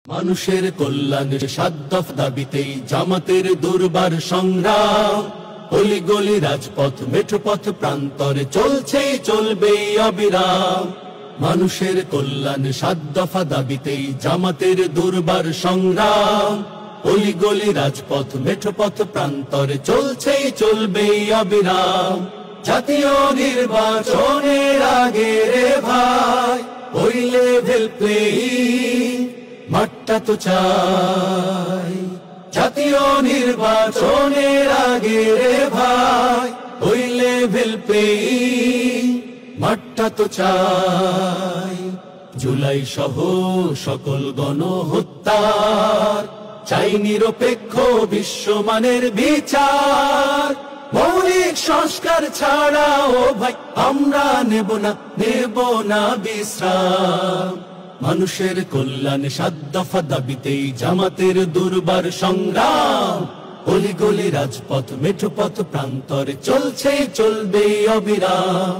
মানুষের কল্যাণের ৭ দফা দাবিতেই জামাতের দুর্বার সংগ্রাম। অলিগলি রাজপথ মেঠোপথ প্রান্তরে চলছেই চলবেই অবিরাম। মানুষের কল্যাণে ৭ দফা দাবিতেই জামাতের দুর্বার সংগ্রাম। অলিগলি রাজপথ মেঠোপথ প্রান্তরে চলছেই চলবেই অবিরাম। জাতীয় নির্বাচনের আগে রে ভাই ওই লেভেল প্লেয়িং মাঠটা তো চাই। জাতীয় নির্বাচনের আগে রে ভাই ওই লেভেল প্লেয়িং মাঠটা তো চাই। জুলাই সহ সকল গণহত্যার চাই নিরপেক্ষ বিশ্বমানের বিচার। মৌলিক সংস্কার ছাড়া ও ভাই আমরা নেব না বিশ্রাম। মানুষের কল্যাণে ৭ দফা দাবিতেই জামাতের দুর্বার সংগ্রাম। অলিগলি রাজপথ মেঠোপথ প্রান্তরে চলছে চলবে অবিরাম।